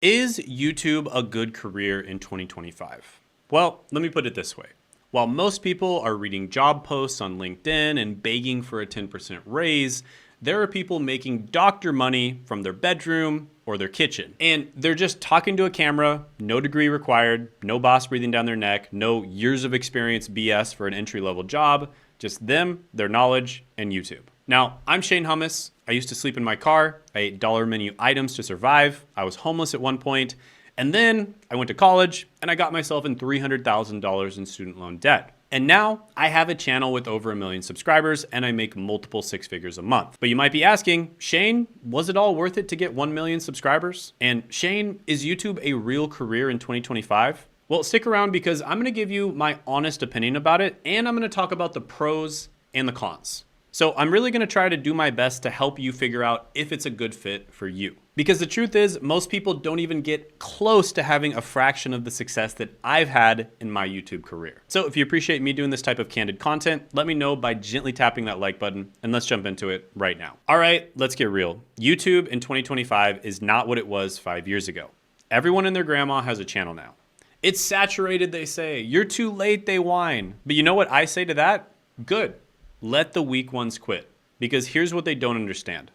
Is YouTube a good career in 2025? Well, let me put it this way. While most people are reading job posts on LinkedIn and begging for a 10% raise, there are people making doctor money from their bedroom or their kitchen. And they're just talking to a camera, no degree required, no boss breathing down their neck, no years of experience BS for an entry-level job, just them, their knowledge, and YouTube. Now, I'm Shane Hummus. I used to sleep in my car. I ate dollar menu items to survive. I was homeless at one point. And then I went to college and I got myself in $300,000 in student loan debt. And now I have a channel with over 1 million subscribers and I make multiple six figures a month. But you might be asking, Shane, was it all worth it to get 1 million subscribers? And Shane, is YouTube a real career in 2025? Well, stick around because I'm gonna give you my honest opinion about it and I'm gonna talk about the pros and the cons. So I'm really gonna try to do my best to help you figure out if it's a good fit for you. Because the truth is, most people don't even get close to having a fraction of the success that I've had in my YouTube career. So if you appreciate me doing this type of candid content, let me know by gently tapping that like button and let's jump into it right now. All right, let's get real. YouTube in 2025 is not what it was 5 years ago. Everyone and their grandma has a channel now. It's saturated, they say. You're too late, they whine. But you know what I say to that? Good. Let the weak ones quit. Because here's what they don't understand.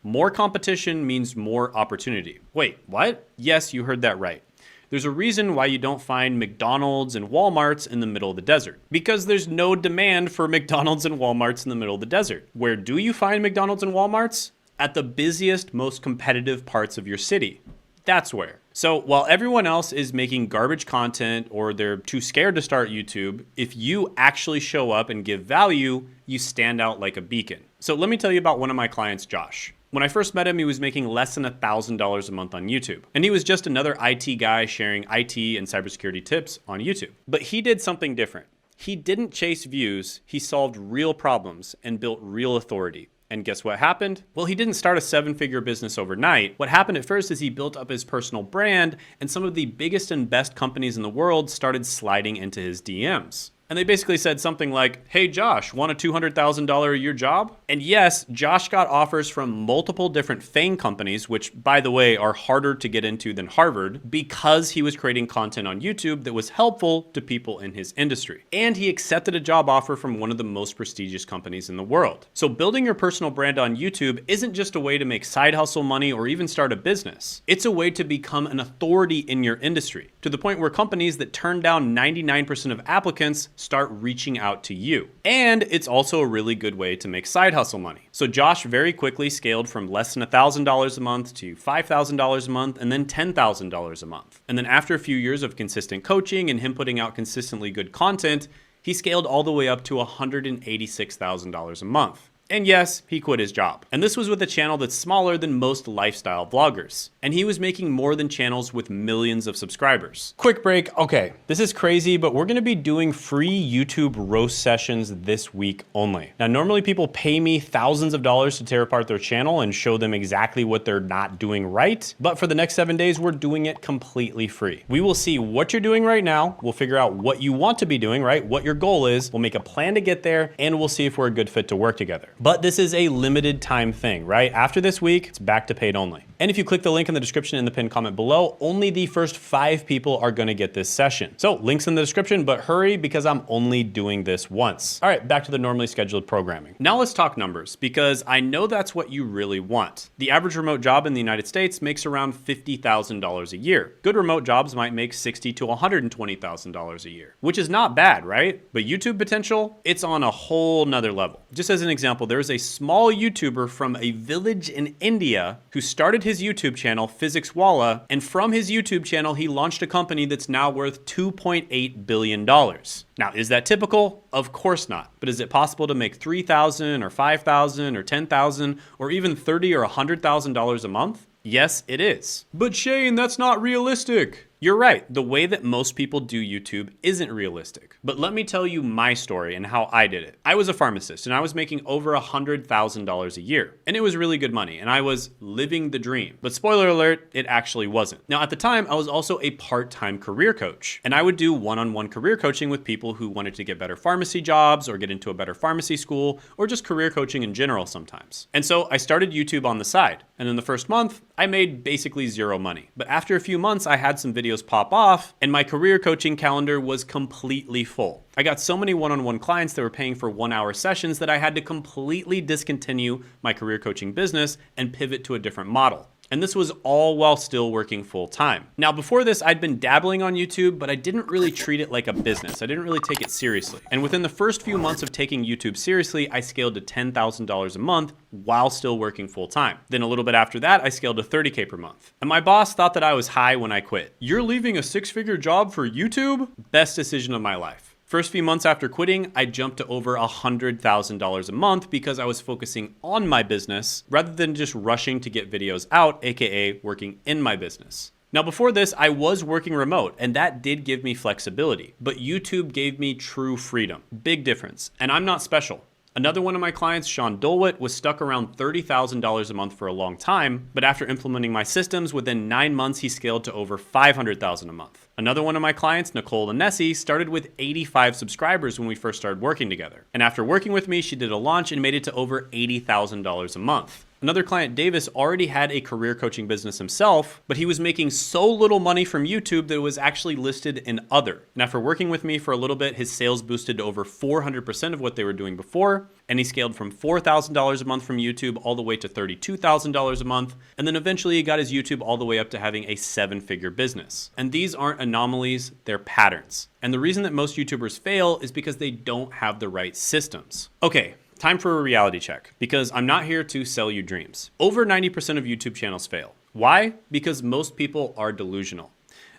More competition means more opportunity. Wait, what? Yes, you heard that right. There's a reason why you don't find McDonald's and Walmarts in the middle of the desert. Because there's no demand for McDonald's and Walmarts in the middle of the desert. Where do you find McDonald's and Walmarts? At the busiest, most competitive parts of your city. That's where. So while everyone else is making garbage content or they're too scared to start YouTube, if you actually show up and give value, you stand out like a beacon. So let me tell you about one of my clients, Josh. When I first met him, he was making less than $1,000 a month on YouTube. And he was just another IT guy sharing IT and cybersecurity tips on YouTube. But he did something different. He didn't chase views, he solved real problems and built real authority. And guess what happened? Well, he didn't start a 7-figure business overnight. What happened at first is he built up his personal brand and some of the biggest and best companies in the world started sliding into his DMs. And they basically said something like, hey Josh, want a $200,000 a year job? And yes, Josh got offers from multiple different FANG companies, which by the way, are harder to get into than Harvard, because he was creating content on YouTube that was helpful to people in his industry. And he accepted a job offer from one of the most prestigious companies in the world. So building your personal brand on YouTube isn't just a way to make side hustle money or even start a business. It's a way to become an authority in your industry, to the point where companies that turn down 99% of applicants start reaching out to you. And it's also a really good way to make side hustle money. So Josh very quickly scaled from less than $1,000 a month to $5,000 a month and then $10,000 a month. And then after a few years of consistent coaching and him putting out consistently good content, he scaled all the way up to $186,000 a month. And yes, he quit his job. And this was with a channel that's smaller than most lifestyle vloggers. And he was making more than channels with millions of subscribers. Quick break. Okay, this is crazy, but we're gonna be doing free YouTube roast sessions this week only. Now, normally people pay me thousands of dollars to tear apart their channel and show them exactly what they're not doing right. But for the next 7 days, we're doing it completely free. We will see what you're doing right now. We'll figure out what you want to be doing, right? What your goal is. We'll make a plan to get there and we'll see if we're a good fit to work together. But this is a limited time thing, right? After this week, it's back to paid only. And if you click the link in the description in the pinned comment below, only the first 5 people are gonna get this session. So links in the description, but hurry because I'm only doing this once. All right, back to the normally scheduled programming. Now let's talk numbers because I know that's what you really want. The average remote job in the United States makes around $50,000 a year. Good remote jobs might make $60,000 to $120,000 a year, which is not bad, right? But YouTube potential, it's on a whole nother level. Just as an example, there's a small YouTuber from a village in India who started his YouTube channel, Physics Walla, and from his YouTube channel, he launched a company that's now worth $2.8 billion. Now, is that typical? Of course not. But is it possible to make $3,000 or $5,000 or $10,000 or even $30,000 or $100,000 a month? Yes, it is. But Shane, that's not realistic. You're right, the way that most people do YouTube isn't realistic. But let me tell you my story and how I did it. I was a pharmacist and I was making over $100,000 a year. And it was really good money and I was living the dream. But spoiler alert, it actually wasn't. Now at the time, I was also a part-time career coach. And I would do one-on-one career coaching with people who wanted to get better pharmacy jobs or get into a better pharmacy school or just career coaching in general sometimes. And so I started YouTube on the side. And in the first month, I made basically zero money. But after a few months, I had some videos pop off and my career coaching calendar was completely full. I got so many one-on-one clients that were paying for 1-hour sessions that I had to completely discontinue my career coaching business and pivot to a different model. And this was all while still working full time. Now, before this, I'd been dabbling on YouTube, but I didn't really treat it like a business. I didn't really take it seriously. And within the first few months of taking YouTube seriously, I scaled to $10,000 a month while still working full time. Then a little bit after that, I scaled to $30K per month. And my boss thought that I was high when I quit. You're leaving a 6-figure job for YouTube? Best decision of my life. First few months after quitting, I jumped to over $100,000 a month because I was focusing on my business rather than just rushing to get videos out, aka working in my business. Now before this, I was working remote and that did give me flexibility, but YouTube gave me true freedom. Big difference. And I'm not special. Another one of my clients, Sean Dolwit, was stuck around $30,000 a month for a long time, but after implementing my systems, within 9 months, he scaled to over $500,000 a month. Another one of my clients, Nicole Anesi, started with 85 subscribers when we first started working together. And after working with me, she did a launch and made it to over $80,000 a month. Another client, Davis, already had a career coaching business himself, but he was making so little money from YouTube that it was actually listed in other. And after working with me for a little bit, his sales boosted to over 400% of what they were doing before. And he scaled from $4,000 a month from YouTube all the way to $32,000 a month. And then eventually he got his YouTube all the way up to having a 7-figure business. And these aren't anomalies, they're patterns. And the reason that most YouTubers fail is because they don't have the right systems. Okay. Time for a reality check, because I'm not here to sell you dreams. Over 90% of YouTube channels fail. Why? Because most people are delusional.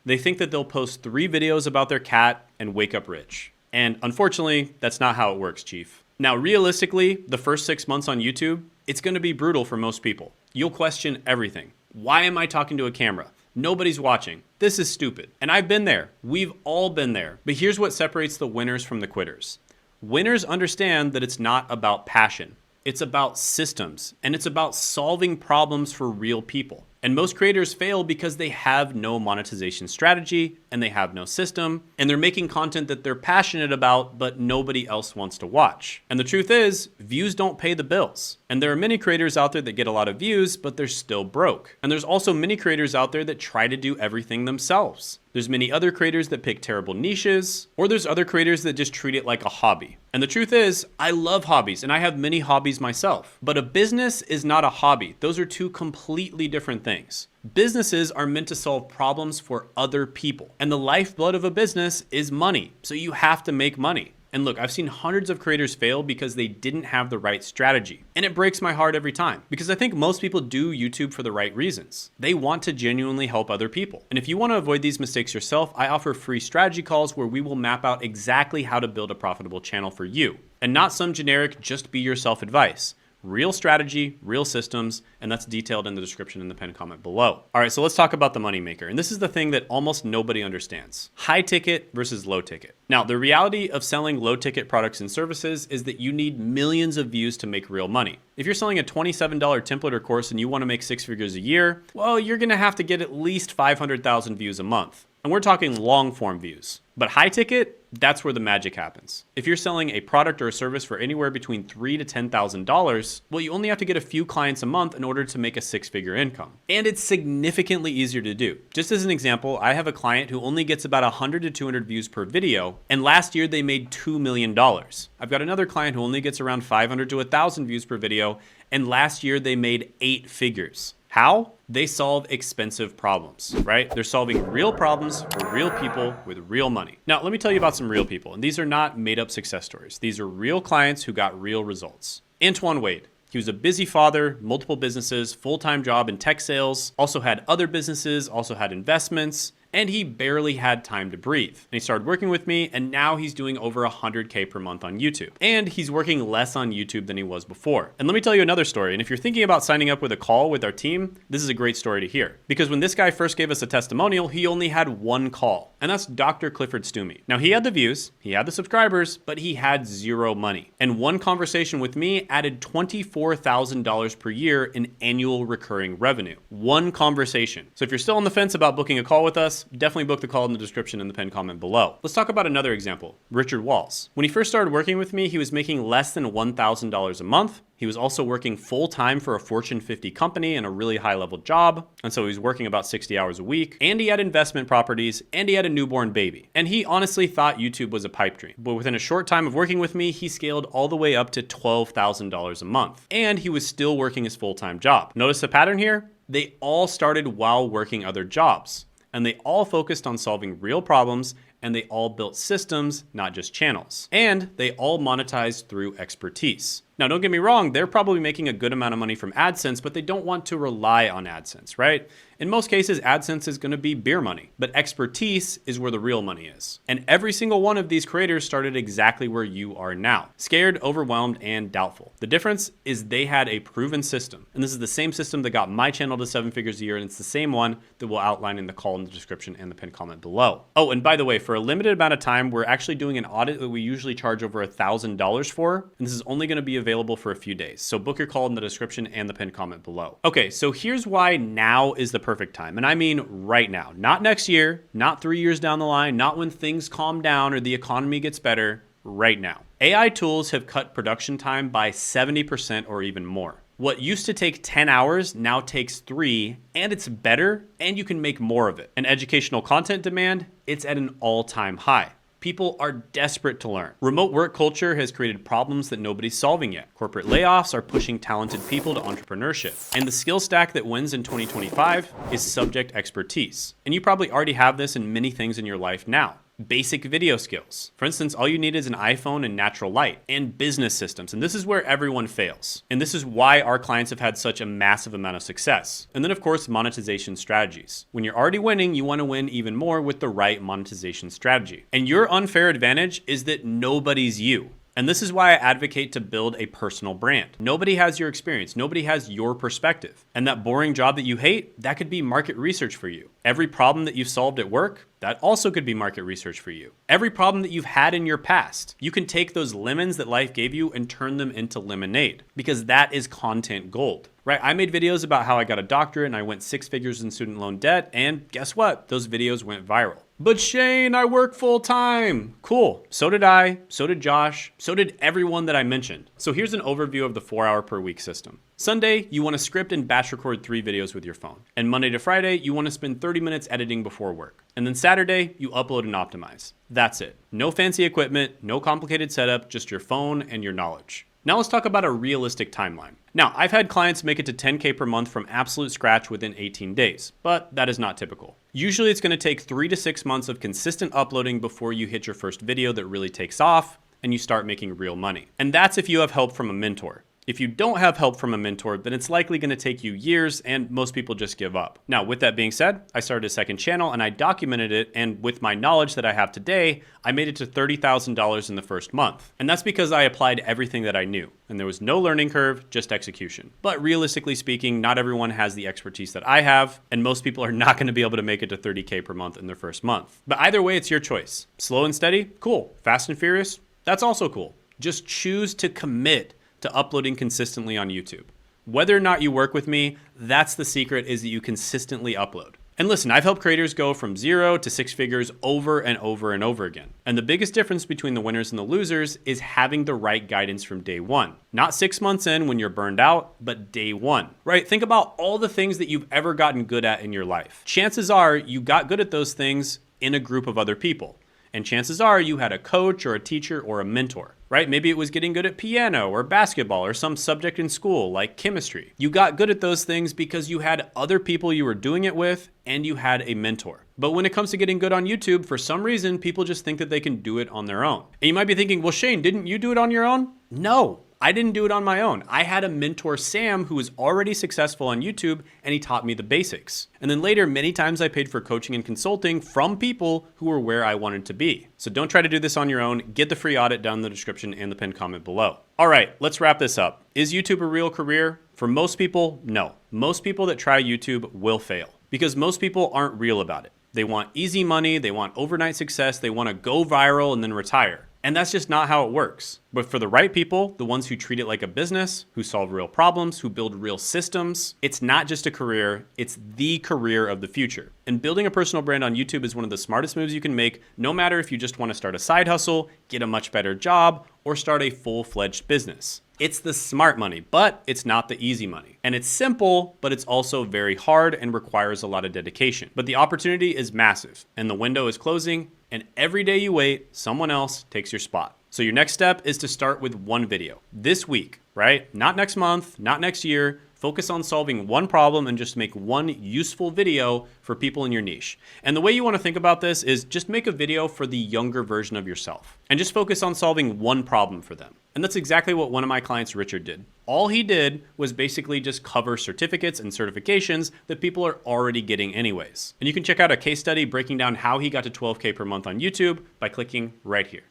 They think that they'll post 3 videos about their cat and wake up rich. And unfortunately, that's not how it works, Chief. Now, realistically, the first 6 months on YouTube, it's going to be brutal for most people. You'll question everything. Why am I talking to a camera? Nobody's watching. This is stupid. And I've been there. We've all been there. But here's what separates the winners from the quitters. Winners understand that it's not about passion. It's about systems, and it's about solving problems for real people. And most creators fail because they have no monetization strategy and they have no system, and they're making content that they're passionate about, but nobody else wants to watch. And the truth is, views don't pay the bills. And there are many creators out there that get a lot of views, but they're still broke. And there's also many creators out there that try to do everything themselves. There's many other creators that pick terrible niches, or there's other creators that just treat it like a hobby. And the truth is, I love hobbies and I have many hobbies myself, but a business is not a hobby. Those are two completely different things. Businesses are meant to solve problems for other people, and the lifeblood of a business is money. So you have to make money. And look, I've seen hundreds of creators fail because they didn't have the right strategy. And it breaks my heart every time because I think most people do YouTube for the right reasons. They want to genuinely help other people. And if you want to avoid these mistakes yourself, I offer free strategy calls where we will map out exactly how to build a profitable channel for you. And not some generic just be yourself advice. Real strategy, real systems, and that's detailed in the description in the pinned comment below. All right, so let's talk about the moneymaker. And this is the thing that almost nobody understands. High ticket versus low ticket. Now, the reality of selling low ticket products and services is that you need millions of views to make real money. If you're selling a $27 template or course and you want to make 6 figures a year, well, you're gonna have to get at least 500,000 views a month. And we're talking long form views. But high ticket, that's where the magic happens. If you're selling a product or a service for anywhere between $3,000 to $10,000, well, you only have to get a few clients a month in order to make a 6-figure income. And it's significantly easier to do. Just as an example, I have a client who only gets about 100 to 200 views per video, and last year they made $2 million. I've got another client who only gets around 500 to 1,000 views per video, and last year they made 8 figures. How? They solve expensive problems, right? They're solving real problems for real people with real money. Now, let me tell you about some real people. And these are not made up success stories. These are real clients who got real results. Antoine Wade. He was a busy father, multiple businesses, full-time job in tech sales, also had other businesses, also had investments, and he barely had time to breathe. And he started working with me, and now he's doing over 100K per month on YouTube. And he's working less on YouTube than he was before. And let me tell you another story. And if you're thinking about signing up with a call with our team, this is a great story to hear. Because when this guy first gave us a testimonial, he only had one call, and that's Dr. Clifford Stumey. Now, he had the views, he had the subscribers, but he had zero money. And one conversation with me added $24,000 per year in annual recurring revenue. One conversation. So if you're still on the fence about booking a call with us, definitely book the call in the description in the pinned comment below. Let's talk about another example, Richard Walls. When he first started working with me, he was making less than $1,000 a month. He was also working full-time for a Fortune 50 company in a really high-level job, and so he was working about 60 hours a week, and he had investment properties, and he had a newborn baby. And he honestly thought YouTube was a pipe dream. But within a short time of working with me, he scaled all the way up to $12,000 a month, and he was still working his full-time job. Notice the pattern here? They all started while working other jobs, and they all focused on solving real problems, and they all built systems, not just channels. And they all monetized through expertise. Now, don't get me wrong, they're probably making a good amount of money from AdSense, but they don't want to rely on AdSense, right? In most cases, AdSense is gonna be beer money, but expertise is where the real money is. And every single one of these creators started exactly where you are now, scared, overwhelmed, and doubtful. The difference is they had a proven system, and this is the same system that got my channel to 7 figures a year, and it's the same one that we'll outline in the call in the description and the pinned comment below. Oh, and by the way, for a limited amount of time, we're actually doing an audit that we usually charge over $1,000 for, and this is only gonna be available for a few days. So book your call in the description and the pinned comment below. Okay, so here's why now is the perfect time. And I mean right now, not next year, not 3 years down the line, not when things calm down or the economy gets better, right now. AI tools have cut production time by 70% or even more. What used to take 10 hours now takes 3, and it's better, and you can make more of it. And educational content demand, it's at an all-time high. People are desperate to learn. Remote work culture has created problems that nobody's solving yet. Corporate layoffs are pushing talented people to entrepreneurship. And the skill stack that wins in 2025 is subject expertise. And you probably already have this in many things in your life now. Basic video skills. For instance, all you need is an iPhone and natural light, and business systems. And this is where everyone fails. And this is why our clients have had such a massive amount of success. And then of course, monetization strategies. When you're already winning, you want to win even more with the right monetization strategy. And your unfair advantage is that nobody's you. And this is why I advocate to build a personal brand. Nobody has your experience. Nobody has your perspective. And that boring job that you hate, that could be market research for you. Every problem that you've solved at work, that also could be market research for you. Every problem that you've had in your past, you can take those lemons that life gave you and turn them into lemonade, because that is content gold, right? I made videos about how I got a doctorate and I went 6 figures in student loan debt, and guess what? Those videos went viral. But Shane, I work full time. Cool, so did I, so did Josh, so did everyone that I mentioned. So here's an overview of the 4-hour per week system. Sunday, you want to script and batch record 3 videos with your phone. And Monday to Friday, you want to spend 30 minutes editing before work. And then Saturday, you upload and optimize. That's it. No fancy equipment, no complicated setup, just your phone and your knowledge. Now let's talk about a realistic timeline. Now, I've had clients make it to 10K per month from absolute scratch within 18 days, but that is not typical. Usually it's going to take 3 to 6 months of consistent uploading before you hit your first video that really takes off and you start making real money. And that's if you have help from a mentor. If you don't have help from a mentor, then it's likely going to take you years, and most people just give up. Now, with that being said, I started a second channel and I documented it, and with my knowledge that I have today, I made it to $30,000 in the first month. And that's because I applied everything that I knew, and there was no learning curve, just execution. But realistically speaking, not everyone has the expertise that I have, and most people are not going to be able to make it to 30K per month in their first month. But either way, it's your choice. Slow and steady, cool. Fast and furious, that's also cool. Just choose to commit to uploading consistently on YouTube. Whether or not you work with me, that's the secret, is that you consistently upload. And listen, I've helped creators go from 0 to 6 figures over and over and over again. And the biggest difference between the winners and the losers is having the right guidance from day one. Not 6 months in when you're burned out, but day one, right? Think about all the things that you've ever gotten good at in your life. Chances are you got good at those things in a group of other people. And chances are you had a coach or a teacher or a mentor, right? Maybe it was getting good at piano or basketball or some subject in school like chemistry. You got good at those things because you had other people you were doing it with and you had a mentor. But when it comes to getting good on YouTube, for some reason, people just think that they can do it on their own. And you might be thinking, well, Shane, didn't you do it on your own? No, I didn't do it on my own. I had a mentor, Sam, who was already successful on YouTube, and he taught me the basics. And then later, many times I paid for coaching and consulting from people who were where I wanted to be. So don't try to do this on your own. Get the free audit down in the description and the pinned comment below. All right, let's wrap this up. Is YouTube a real career? For most people, no. Most people that try YouTube will fail because most people aren't real about it. They want easy money, they want overnight success, they want to go viral and then retire. And that's just not how it works. But for the right people, the ones who treat it like a business, who solve real problems, who build real systems, it's not just a career, it's the career of the future. And building a personal brand on YouTube is one of the smartest moves you can make, no matter if you just want to start a side hustle, get a much better job, or start a full-fledged business. It's the smart money, but it's not the easy money. And it's simple, but it's also very hard and requires a lot of dedication. But the opportunity is massive, and the window is closing, and every day you wait, someone else takes your spot. So your next step is to start with one video this week, right? Not next month, not next year. Focus on solving one problem and just make one useful video for people in your niche. And the way you want to think about this is just make a video for the younger version of yourself and just focus on solving one problem for them. And that's exactly what one of my clients, Richard, did. All he did was basically just cover certificates and certifications that people are already getting anyways. And you can check out a case study breaking down how he got to 12K per month on YouTube by clicking right here.